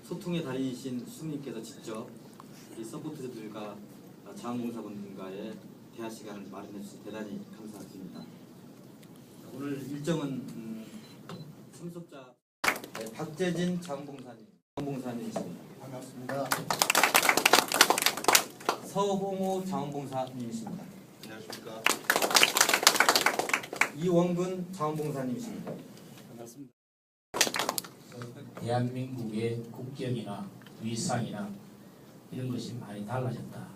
소통의 달인이신 수님께서 직접 우리 서포터들과 자원봉사분들과의 대화 시간을 마련해 주셔서 대단히 감사드립니다. 오늘 일정은 참석자 박재진 자원봉사님이십니다. 반갑습니다. 서홍호 자원봉사님이십니다. 안녕하십니까. 이원근 자원봉사님이십니다. 반갑습니다. 대한민국의 국격이나 위상이나 이런 것이 많이 달라졌다.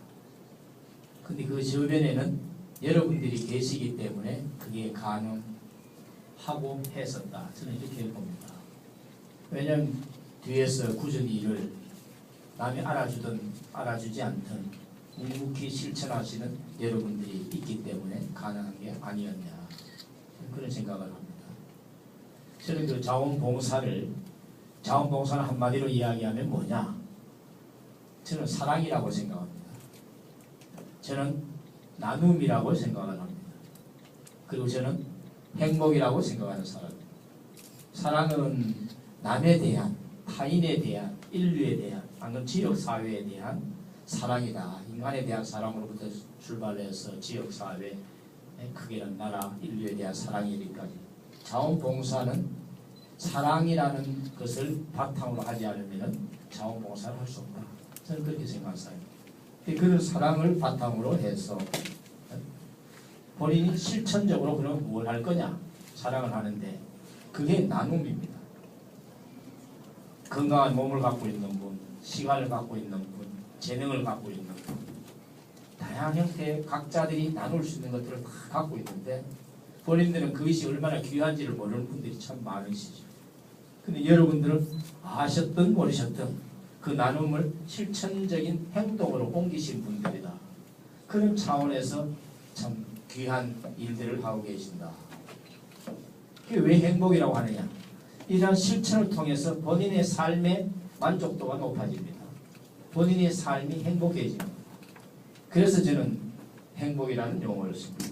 근데 그 저변에는 여러분들이 계시기 때문에 그게 가능하고 했었다. 저는 이렇게 봅니다. 왜냐하면 뒤에서 꾸준히 일을 남이 알아주든 알아주지 않든 묵묵히 실천하시는 여러분들이 있기 때문에 가능한 게 아니었냐, 그런 생각을 합니다. 저는 그 자원봉사를 한마디로 이야기하면 뭐냐? 저는 사랑이라고 생각합니다. 저는 나눔이라고 생각을 합니다. 그리고 저는 행복이라고 생각하는 사람입니다. 사랑은 남에 대한, 타인에 대한, 인류에 대한, 방금 지역사회에 대한 사랑이다. 인간에 대한 사랑으로부터 출발해서 지역사회, 크게는 나라, 인류에 대한 사랑이기까지. 자원봉사는 사랑이라는 것을 바탕으로 하지 않으면 자원봉사를 할 수 없다. 저는 그렇게 생각합니다. 그런 사랑을 바탕으로 해서 본인이 실천적으로 그럼 뭘 할 거냐? 사랑을 하는데 그게 나눔입니다. 건강한 몸을 갖고 있는 분, 시간을 갖고 있는 분, 재능을 갖고 있는 분, 다양한 형태의 각자들이 나눌 수 있는 것들을 다 갖고 있는데 본인들은 그것이 얼마나 귀한지를 모르는 분들이 참 많으시죠. 근데 여러분들은 아셨든 모르셨든 그 나눔을 실천적인 행동으로 옮기신 분들이다. 그런 차원에서 참 귀한 일들을 하고 계신다. 그게 왜 행복이라고 하느냐? 이러한 실천을 통해서 본인의 삶의 만족도가 높아집니다. 본인의 삶이 행복해집니다. 그래서 저는 행복이라는 용어를 씁니다.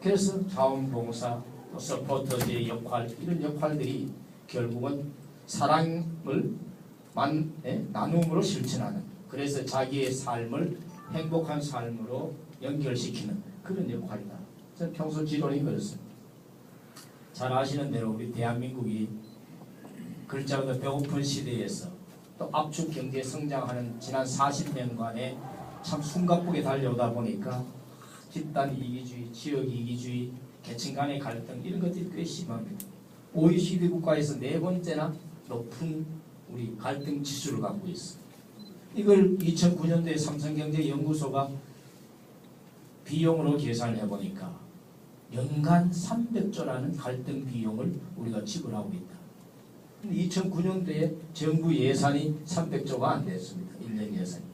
그래서 자원봉사, 서포터즈의 역할, 이런 역할들이 결국은 사랑을 나눔으로 실천하는, 그래서 자기의 삶을 행복한 삶으로 연결시키는 그런 역할이다. 저는 평소 지론이 그렇습니다. 잘 아시는 대로 우리 대한민국이 글자보다 배고픈 시대에서 또 압축 경제 성장하는 지난 40년간의 참 숨가쁘게 달려오다 보니까 집단 이기주의, 지역 이기주의, 계층 간의 갈등, 이런 것들이 꽤 심합니다. OECD 국가에서 4번째나 높은 우리 갈등 지수를 갖고 있습니다. 이걸 2009년도에 삼성경제연구소가 비용으로 계산을 해보니까 연간 300조라는 갈등 비용을 우리가 지불하고 있다. 2009년도에 정부 예산이 300조가 안 됐습니다. 1년 예산이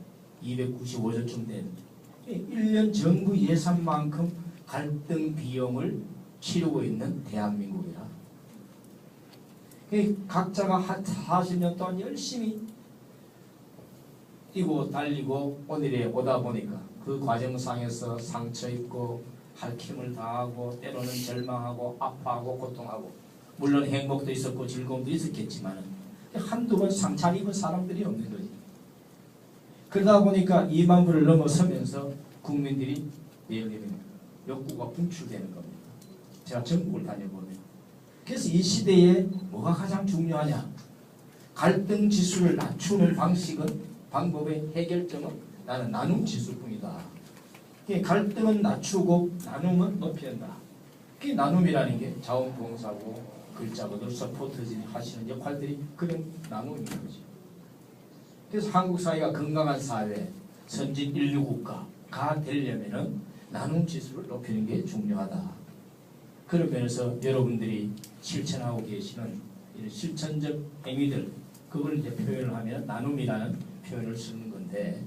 295조쯤 됩니다. 1년 정부 예산만큼 갈등 비용을 치르고 있는 대한민국이라. 각자가 40년 동안 열심히 뛰고 달리고 오늘에 오다 보니까 그 과정상에서 상처 입고 할힘을 다하고 때로는 절망하고 아파하고 고통하고, 물론 행복도 있었고 즐거움도 있었겠지만 한두 번 상처 입은 사람들이 없는 거지. 그러다 보니까 2만 불을 넘어서면서 국민들이 내일내면 욕구가 분출되는 겁니다. 제가 전국을 다녀보면. 그래서 이 시대에 뭐가 가장 중요하냐? 갈등 지수를 낮추는 방법의 해결점은 나는 나눔 지수뿐이다. 갈등은 낮추고 나눔은 높인다. 그게 나눔이라는 게 자원봉사고 글자고도 서포터들이 하시는 역할들이 그런 나눔인 거죠. 그래서 한국 사회가 건강한 사회, 선진 인류 국가가 되려면은 나눔 지수를 높이는 게 중요하다. 그런 면에서 여러분들이 실천하고 계시는 이런 실천적 행위들, 그걸 이제 표현을 하면 나눔이라는 표현을 쓰는 건데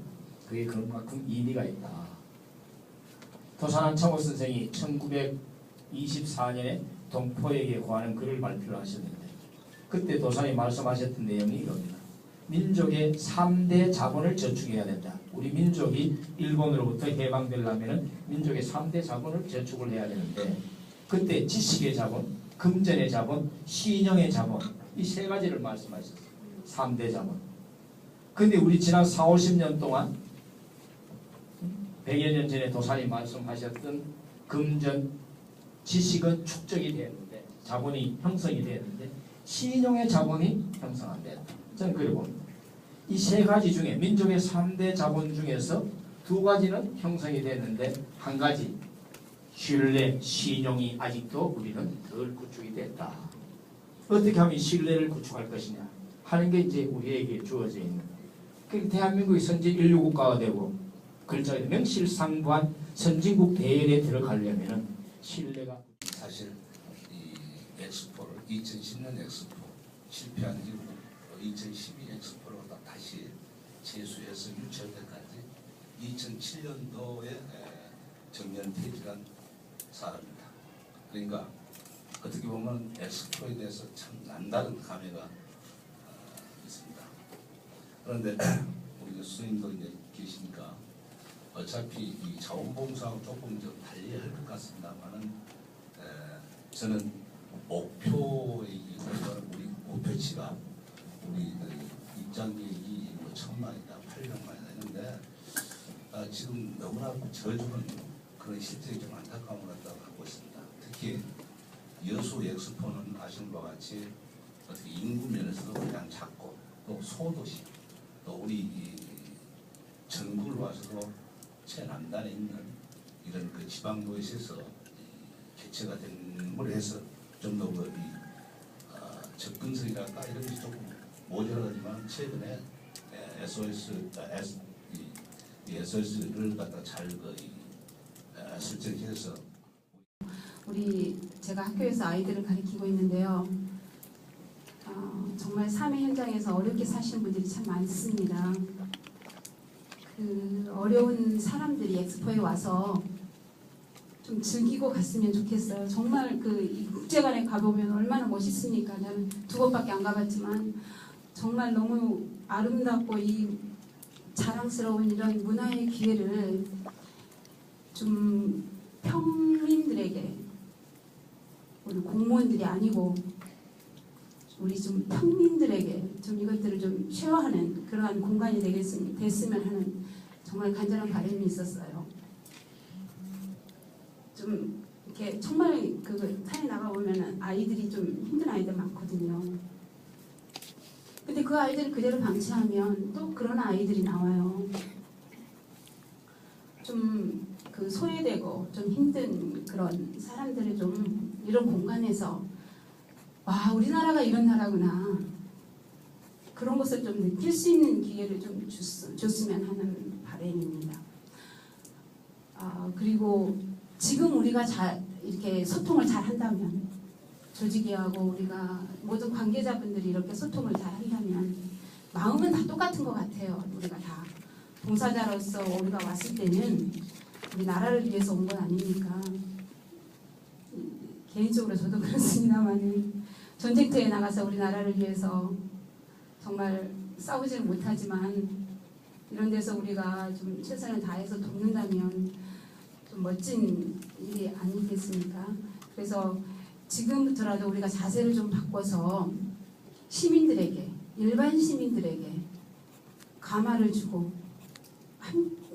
그게 그만큼 의미가 있다. 도산 한창호 선생이 1924년에 동포에게 관한 글을 발표를 하셨는데 그때 도산이 말씀하셨던 내용이 이겁니다. 민족의 3대 자본을 저축해야 된다. 우리 민족이 일본으로부터 해방되려면 민족의 3대 자본을 저축을 해야 되는데 그때 지식의 자본, 금전의 자본, 신용의 자본, 이 세 가지를 말씀하셨어요. 3대 자본. 근데 우리 지난 4, 50년 동안 100여 년 전에 도사님 말씀하셨던 금전 지식은 축적이 되었는데 자본이 형성이 되었는데 신용의 자본이 형성 안 됐다. 저는 그렇게 봅니다. 이 세 가지 중에 민족의 3대 자본 중에서 두 가지는 형성이 됐는데 한 가지 신뢰, 신용이 아직도 우리는 덜 구축이 됐다. 어떻게 하면 신뢰를 구축할 것이냐 하는 게 이제 우리에게 주어져 있는. 그 대한민국이 선진 인류 국가가 되고 글자에 명실상부한 선진국 대열에 들어가려면은 신뢰가 사실 이 엑스포를 2010년 엑스포 실패한 이후 2012 엑스포로 다시 재수해서 유치할 때까지 2007년도에 정년 퇴직한 사람입니다. 그러니까 어떻게 보면 엑스포에 대해서 참 남다른 감회가 있습니다. 그런데 우리 스님도 이제 계시니까 어차피 이 자원봉사하고 조금 좀 달리할 것 같습니다만은 저는 목표의 우리 목표치가 우리 입장객이 1,000만이다, 800만이다 했는데 지금 너무나 저주는 그런 실정이 좀 안타까움을 갖고 있습니다. 특히 여수 엑스포는 아시는 바와 같이 어떻게 인구 면에서도 그냥 작고 또 소도시 또 우리 이 전국을 봐서도 최남단에 있는 이런 그 지방도시에서 개최가 된 걸 해서 좀 더 접근성이랄까 이런 게 조금 모자라지만 최근에 SOS를 갖다 잘 설정해서 제가 학교에서 아이들을 가르치고 있는데요. 정말 삶의 현장에서 어렵게 사시는 분들이 참 많습니다. 그 어려운 사람들이 엑스포에 와서 좀 즐기고 갔으면 좋겠어요. 정말 이 국제관에 가보면 얼마나 멋있습니까? 저는 2번밖에 안 가봤지만 정말 너무 아름답고 이 자랑스러운 이런 문화의 기회를 좀 평민들에게 우리 공무원들이 아니고 우리 좀 평민들에게 좀 이것들을 좀 쉐어하는 그러한 공간이 됐으면 하는 정말 간절한 바람이 있었어요. 좀 이렇게 정말 산에 나가 보면은 아이들이 좀 힘든 아이들 많거든요. 근데 그 아이들을 그대로 방치하면 또 그런 아이들이 나와요. 좀 소외되고 좀 힘든 그런 사람들을 좀 이런 공간에서 와 우리나라가 이런 나라구나 그런 것을 좀 느낄 수 있는 기회를 좀 줬으면 하는 바람입니다. 그리고 지금 우리가 이렇게 소통을 잘 한다면 조직위하고 우리가 모든 관계자분들이 이렇게 소통을 잘 한다면 마음은 다 똑같은 것 같아요. 우리가 다 봉사자로서 우리가 왔을 때는 우리 나라를 위해서 온 건 아니니까 개인적으로 저도 그렇습니다만 전쟁터에 나가서 우리 나라를 위해서 정말 싸우지는 못하지만 이런 데서 우리가 좀 최선을 다해서 돕는다면 좀 멋진 일이 아니겠습니까? 그래서 지금부터라도 우리가 자세를 좀 바꿔서 시민들에게 일반 시민들에게 감화를 주고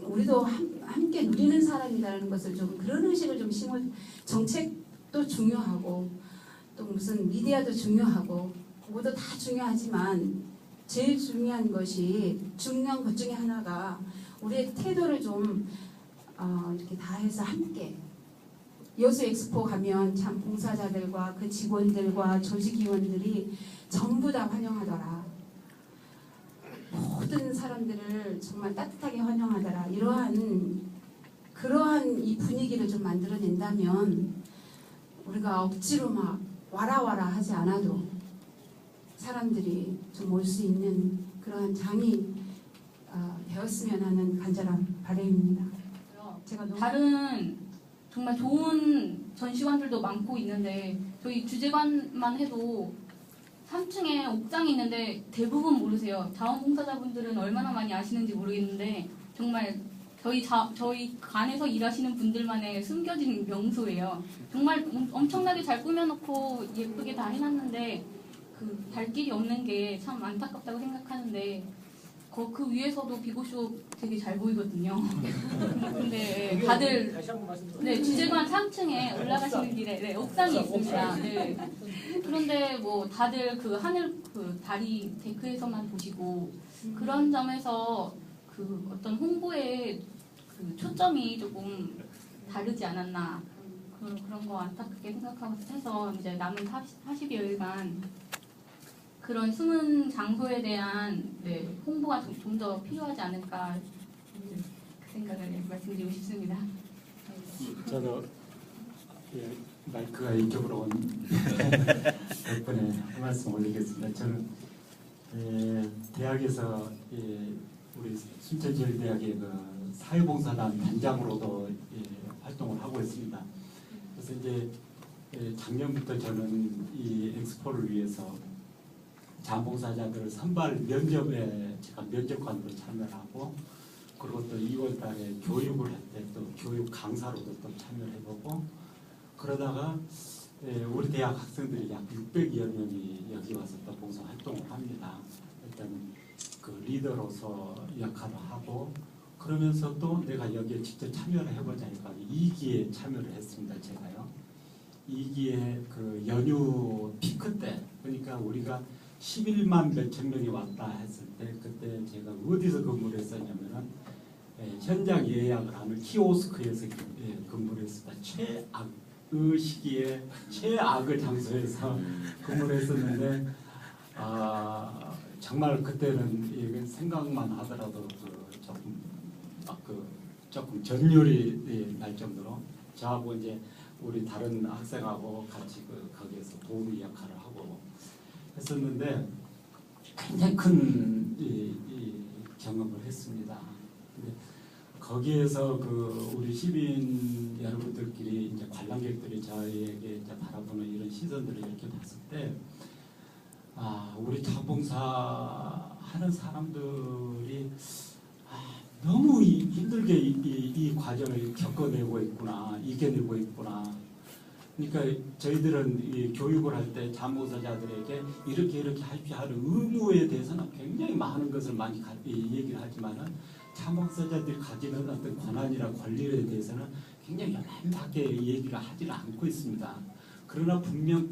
우리도 함께 누리는 사람이라는 것을 좀 그런 의식을 좀 심어 정책도 중요하고 또 무슨 미디어도 중요하고 그것도 다 중요하지만 제일 중요한 것 중에 하나가 우리의 태도를 좀 이렇게 다해서 함께 여수 엑스포 가면 참 봉사자들과 그 직원들과 조직위원들이 전부 다 환영하더라. 모든 사람들을 정말 따뜻하게 환영하더라. 그러한 이 분위기를 좀 만들어낸다면 우리가 억지로 막 와라 하지 않아도 사람들이 좀 올 수 있는 그러한 장이 되었으면 하는 간절한 바람입니다. 제가 다른 정말 좋은 전시관들도 많고 있는데 저희 주재관만 해도 3층에 옥장이 있는데 대부분 모르세요. 자원봉사자분들은 얼마나 많이 아시는지 모르겠는데 정말 저희 관에서 일하시는 분들만의 숨겨진 명소예요. 정말 엄청나게 잘 꾸며놓고 예쁘게 다 해놨는데 그 발길이 없는 게 참 안타깝다고 생각하는데 그 위에서도 비고쇼 되게 잘 보이거든요. 근데 다들 네, 주재관 3층에 올라가시는 길에 네, 옥상이 있습니다. 네. 그런데 뭐 다들 그 하늘 그 다리 데크에서만 보시고 그런 점에서 그 어떤 홍보의 그 초점이 조금 다르지 않았나 그런 거 안타깝게 생각해서 이제 남은 40여일간 그런 숨은 장소에 대한 네, 홍보가 좀 더 필요하지 않을까 그 생각을 말씀드리고 싶습니다. 저도 마이크가 이쪽으로 온 덕분에 한 말씀 올리겠습니다. 저는 대학에서 우리 순천제일대학의 그 사회봉사단 단장으로도 활동을 하고 있습니다. 그래서 이제 작년부터 저는 이 엑스포를 위해서 자원봉사자들 선발 면접에 제가 면접관으로 참여를 하고 그리고 또 2월 달에 교육을 할 때 또 교육 강사로도 또 참여를 해보고 그러다가 우리 대학 학생들이 약 600여 명이 여기 와서 또 봉사 활동을 합니다. 일단 그 리더로서 역할을 하고 그러면서 또 내가 여기에 직접 참여를 해보자 하니까 2기에 참여를 했습니다. 제가요. 2기에 그 연휴 피크 때 그러니까 우리가 11만 몇천 명이 왔다 했을 때 그때 제가 어디서 근무를 했었냐면은 현장 예약을 하는 키오스크에서 근무를 했습니다. 최악의 시기에 최악의 장소에서 근무를 했었는데 정말 그때는 생각만 하더라도 조금 전율이 날 정도로 저하고 이제 우리 다른 학생하고 같이 거기에서 도우미 역할을 하고 했었는데 굉장히 큰 경험을 했습니다. 근데 거기에서 우리 시민 여러분들끼리 이제 관람객들이 저에게 이제 바라보는 이런 시선들을 이렇게 봤을 때, 우리 자원봉사 하는 사람들이 너무 힘들게 이 과정을 겪어내고 있구나, 이겨내고 있구나. 그러니까 저희들은 이 교육을 할 때 자원봉사자들에게 이렇게 하는 의무에 대해서는 굉장히 많은 것을 많이 얘기를 하지만은 자원봉사자들이 가지는 어떤 권한이나 권리에 대해서는 굉장히 연연하게 얘기를 하지는 않고 있습니다. 그러나 분명